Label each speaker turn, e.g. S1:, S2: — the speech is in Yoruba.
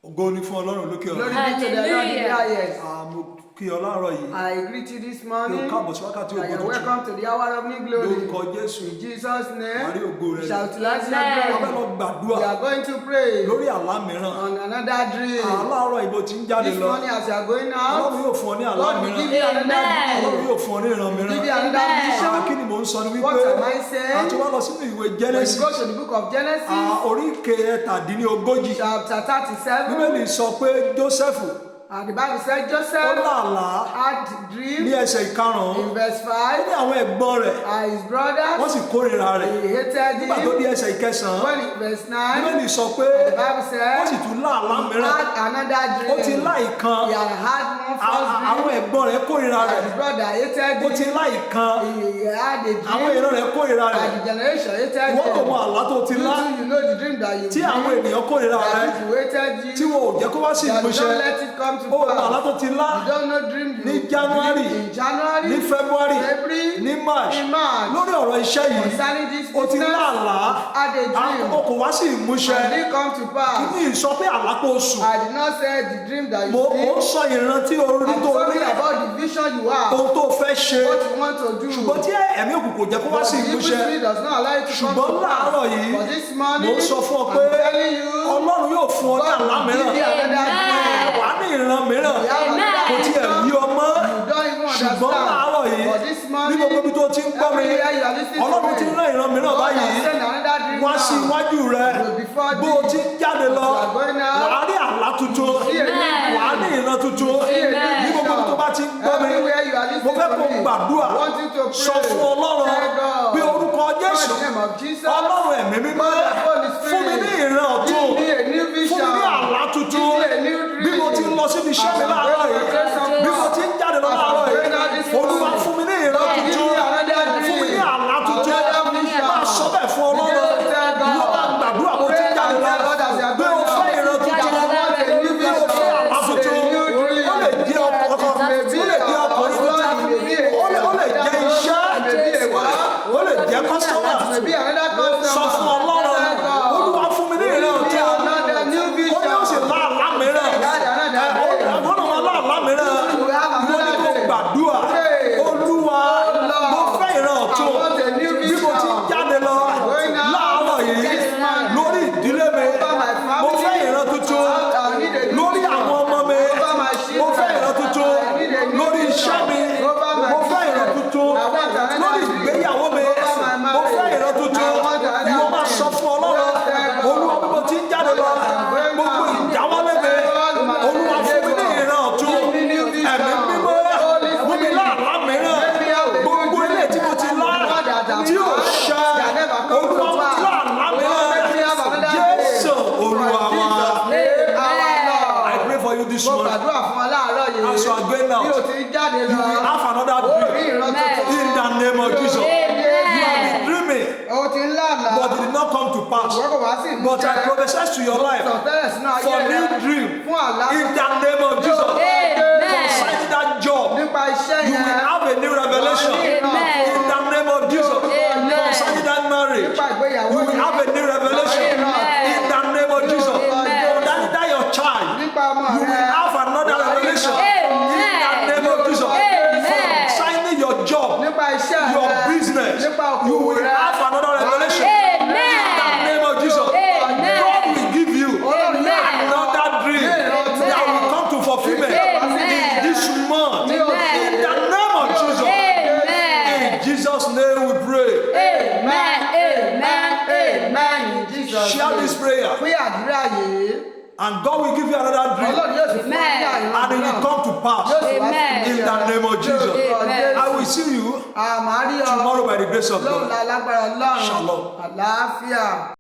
S1: Ògo ni fún Ọlọ́run lókè ọ̀run.
S2: Glory be to the Lord in the highest.
S1: Mo kí ọ láàárọ̀ yìí.
S2: I greet you this morning.
S1: Yóò káàbọ̀ sí wákàtí ògo
S2: And you're
S1: tuntun.
S2: welcome to the hour of new glory.
S1: Lórúkọ Jésù.
S2: In Jesus' name.
S1: Wàá rí ògo rẹ.
S2: We shall utilize your
S1: Wọ́n fẹ́
S2: glory.
S1: lọ gbàdúrà
S2: We are going to pray
S1: lórí àlá mìíràn.
S2: on another dream.
S1: Láàárọ̀ ìbò tí ń jáde
S2: This
S1: lọ.
S2: morning as you are going out,
S1: Ọlọ́run yóò fún ọ ní àlá
S2: God will give you
S1: mìíràn.
S2: another
S1: Ọlọ́run
S2: dream.
S1: yóò fún ọ ní ìran mìíràn.
S2: Give you another vision.
S1: Kí ni mò ń sọ ni wípé
S2: What am I saying?
S1: àti wá lọ sínú ìwé
S2: When you
S1: Genesis.
S2: go to the book of Genesis,
S1: Orí kẹtàdínlógójì.
S2: chapter 37,
S1: Bíbélì sọ pé Jósẹ́fù
S2: and the Bible said
S1: ó
S2: Joseph
S1: làlá
S2: had
S1: ní
S2: dream
S1: ẹsẹ̀ ìkarùn-ún.
S2: in verse
S1: Ó
S2: 5,
S1: ní àwọn ẹ̀gbọ́n rẹ̀
S2: and his
S1: wọ́n
S2: brothers,
S1: sì kórìíra rẹ̀.
S2: they hated
S1: Nígbà tó
S2: him.
S1: di ẹsẹ̀ ìkẹsàn-án,
S2: When in verse 9,
S1: Bíbélì sọ pé
S2: the Bible
S1: ó sì
S2: said
S1: tún láàlá
S2: he
S1: mìíràn.
S2: had another
S1: Ó ti
S2: dream.
S1: láì kan.
S2: He had had one first
S1: Àwọn
S2: dream,
S1: ẹ̀gbọ́n rẹ̀ kórìíra
S2: and
S1: rẹ̀.
S2: his brother hated
S1: Ó ti
S2: him.
S1: láì kan.
S2: He had a
S1: Àwọn
S2: dream,
S1: ìran rẹ̀ kórìíra rẹ̀.
S2: and the generation hated
S1: Wọ́n tó mọ
S2: him.
S1: àlá tó ti
S2: You
S1: lá
S2: too, you know the dream that you
S1: tí àwọn
S2: dream,
S1: ènìyàn kórìíra rẹ̀
S2: that you hated
S1: tí
S2: you,
S1: wọn ò jẹ́ kó wá sí
S2: that you
S1: ìmúṣẹ.
S2: don't let it come to
S1: Ó mọ àlá
S2: pass.
S1: tó ti lá
S2: You don't know dream you
S1: ní
S2: dream
S1: January,
S2: in January,
S1: ní February,
S2: February,
S1: ní March.
S2: in March.
S1: Lórí ọ̀rọ̀ iṣẹ́ yìí,
S2: Concerning this
S1: ó ti
S2: business,
S1: lá àlá.
S2: had a dream,
S1: Ó kò wá sí ìmúṣẹ.
S2: and it come to
S1: Kí
S2: pass.
S1: ni ìsọ pé àlá tó sùn?
S2: I did not say the dream that you
S1: Mo ń
S2: see.
S1: sọ ìran tí o rí
S2: I'm
S1: tó rí
S2: talking about the vision you have,
S1: ohun tó fẹ́ ṣe.
S2: what you want to do.
S1: Ṣùgbọ́n tí ẹ̀mí òkùnkùn jẹ́ kó wá
S2: But
S1: sí
S2: the evil
S1: ìmúṣẹ.
S2: spirit does not allow you to come
S1: Ṣùgbọ́n
S2: to
S1: láàárọ̀
S2: pass.
S1: yìí,
S2: But this
S1: mo
S2: morning,
S1: ń sọ fún ọ
S2: I'm
S1: pé
S2: telling you,
S1: Ọlọ́run yóò fún ọ ní
S2: God
S1: àlá
S2: will give you
S1: mìíràn.
S2: another dream.
S1: Wà á ní ìran mìíràn.
S2: You have another
S1: Kò tiẹ̀
S2: vision.
S1: yí ọmọ.
S2: You don't even
S1: Ṣùgbọ́n láàárọ̀
S2: understand.
S1: yìí,
S2: But this
S1: ní
S2: morning,
S1: gbogbo ibi tó ti ń gbọ́ mi,
S2: everywhere you are listening
S1: Ọlọ́run ti
S2: to me,
S1: rán ìran mìíràn
S2: God
S1: báyìí.
S2: has sent another dream
S1: Wá sí
S2: now.
S1: iwájú rẹ.
S2: Before
S1: Bó o ti ń jáde lọ,
S2: you are going out,
S1: wà á rí àlá tuntun.
S2: see a new dream.
S1: Wà á ní ìran tuntun.
S2: Amen.
S1: Ní gbogbo ibi tó bá ti ń gbọ́ mi,
S2: Everywhere you are
S1: mo
S2: listening
S1: fẹ́
S2: to
S1: kó
S2: me,
S1: gbàdúrà.
S2: I want you to pray.
S1: Sọ fún Ọlọ́run
S2: Tell God,
S1: bí orúkọ Jésù.
S2: in the name of Jesus,
S1: Ọlọ́run ẹ̀mí mímọ́,
S2: God the Holy Spirit,
S1: fún mi ní ìran ọ̀tun.
S2: give me a new
S1: Fún
S2: vision.
S1: mi ní àlá tuntun.
S2: Give me a new dream.
S1: Bí mo ti ń lọ síbi iṣẹ́ mi láàárọ̀ yìí, bí mo ti ń jáde lọ láàárọ̀ yìí, Olúwa fún mi ní ìran
S2: God, give
S1: tuntun.
S2: me another
S1: Fún mi ní
S2: dream.
S1: àlá tuntun.
S2: Another vision.
S1: Máa sọ bẹ́ẹ̀ fún Ọlọ́run. Ìwọ bá gbàdúrà bó ti ń jáde lọ. Bí o fẹ́ ìran tuntun, bí o fẹ́ àlá tuntun, ó lè jẹ́ ọkọ̀, ó lè jẹ́ ọkùnrin tuntun, ó lè jẹ́ iṣẹ́, ó lè jẹ́ kọ́sítọ́mà. Sọ fún Ọlọ́run, Olúwa fún mi ní ìran ọ̀tun. Ó ní ó sì lá àlá mìíràn. Ọgbọ́n náà lá àlá mìíràn. Mo ní kó gbàdúrà. Olúwa, mo fẹ́ ìran ọ̀tun. Bí mo ti ń jáde lọ láàárọ̀ yìí, lórí ìdílé mi, mo fẹ́ ìran tuntun. Lórí àwọn ọmọ mi, mo fẹ́ ìran tuntun. Lórí iṣẹ́ mi, mo fẹ́ ìran tuntun. Lórí ìgbéyàwó mi, mo fẹ́ ìran tuntun. Ìwọ máa sọ fún Ọlọ́run, Olúwa bí mo ti ń jáde lọ, gbogbo ìdáwọ́lé mi, Olúwa fún mi ní ìran ọ̀tun. Ẹ̀mí mímọ́, fún mi láàlá mìíràn. Gbogbo ilé tí mo ti lá, tí ò ṣẹ, Olúwa mo ti láàlá mìíràn. Jésù Olúwa wa. I pray for you this morning. As you are going out, you will have another dream. In the name of Jesus. You have been dreaming, but it did not come to pass. But I prophesy to your life for new dream. In the name of Jesus. Concerning that job, you will have a new revelation. In the name of Jesus. Concerning that marriage, you will have a new revelation. In the name of Jesus. Concerning that your child, you will have another revelation. In the name of Jesus. Concerning your job, your business, you will have another revelation. In the name of Jesus. God will give you another dream that will come to fulfillment this month. In the name of Jesus. In Jesus' name we pray. Share this prayer. And God will give you another dream. And it will come to pass. In the name of Jesus. I will see you tomorrow by the grace of God. Shalom.